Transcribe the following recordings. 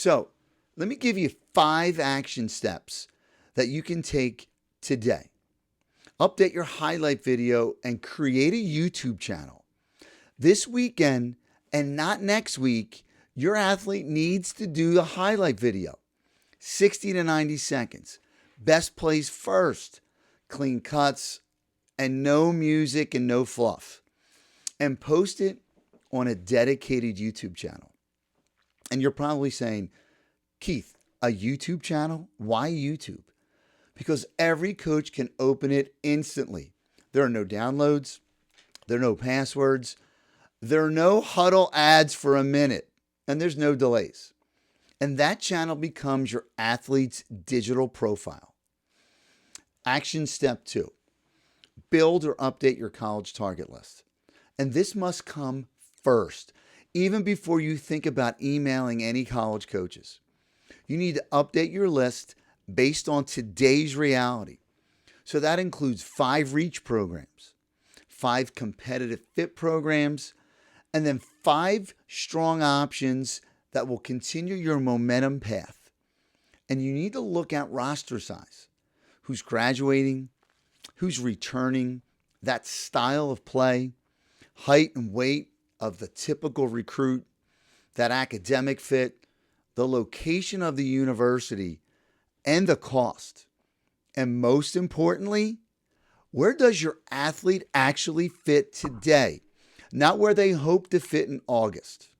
So let me give you 5 action steps that you can take today. Update your highlight video and create a YouTube channel. This weekend and not next week, your athlete needs to do the highlight video. 60 to 90 seconds. Best plays first. Clean cuts and no music and no fluff. And post it on a dedicated YouTube channel. And you're probably saying, Keith, a YouTube channel? Why YouTube? Because every coach can open it instantly. There are no downloads. There are no passwords. There are no huddle ads for a minute. And there's no delays. And that channel becomes your athlete's digital profile. Action step 2. Build or update your college target list. And this must come first, even before you think about emailing any college coaches. You need to update your list based on today's reality. So that includes 5 reach programs, 5 competitive fit programs, and then 5 strong options that will continue your momentum path. And you need to look at roster size, who's graduating, who's returning, that style of play, height and weight of the typical recruit, that academic fit, the location of the university, and the cost. And most importantly, where does your athlete actually fit today? Not where they hope to fit in August.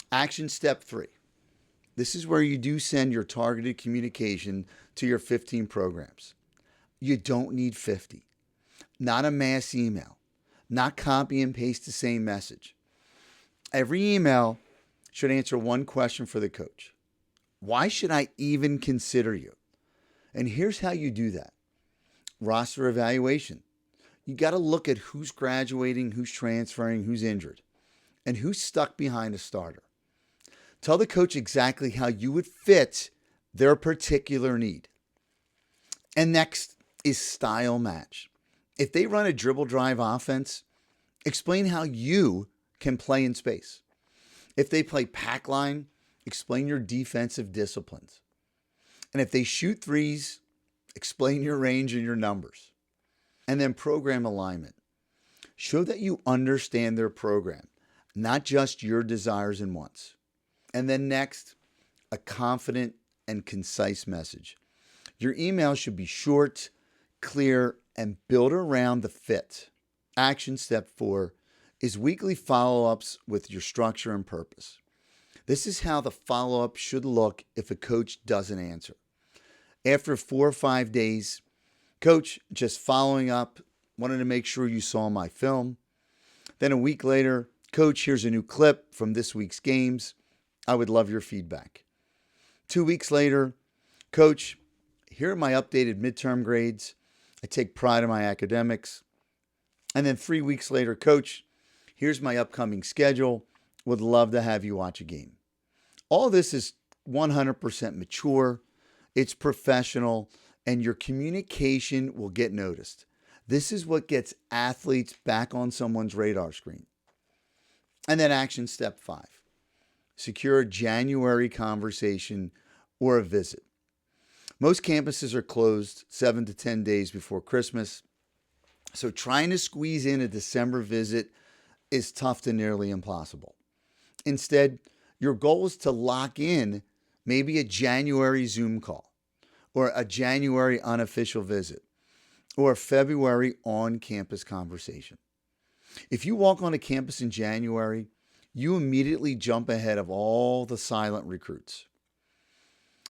Action step 3. This is where you do send your targeted communication to your 15 programs. You don't need 50. Not a mass email. Not copy and paste the same message. Every email should answer one question for the coach. Why should I even consider you? And here's how you do that. Roster evaluation. You got to look at who's graduating, who's transferring, who's injured, and who's stuck behind a starter. Tell the coach exactly how you would fit their particular need. And next is style match. If they run a dribble drive offense, explain how you can play in space. If they play pack line, explain your defensive disciplines. And if they shoot threes, explain your range and your numbers. And then program alignment. Show that you understand their program, not just your desires and wants. And then next, a confident and concise message. Your email should be short, clear, and built around the fit. Action step 4 is weekly follow-ups with your structure and purpose. This is how the follow-up should look if a coach doesn't answer. After 4 or 5 days, coach, just following up, wanted to make sure you saw my film. Then a week later, coach, here's a new clip from this week's games. I would love your feedback. 2 weeks later, coach, here are my updated midterm grades. I take pride in my academics. And then 3 weeks later, coach, here's my upcoming schedule. Would love to have you watch a game. All this is 100% mature. It's professional, and your communication will get noticed. This is what gets athletes back on someone's radar screen. And then action step 5. Secure a January conversation or a visit. Most campuses are closed 7 to 10 days before Christmas, so trying to squeeze in a December visit is tough to nearly impossible. Instead, your goal is to lock in maybe a January Zoom call, or a January unofficial visit, or a February on-campus conversation. If you walk on a campus in January, you immediately jump ahead of all the silent recruits.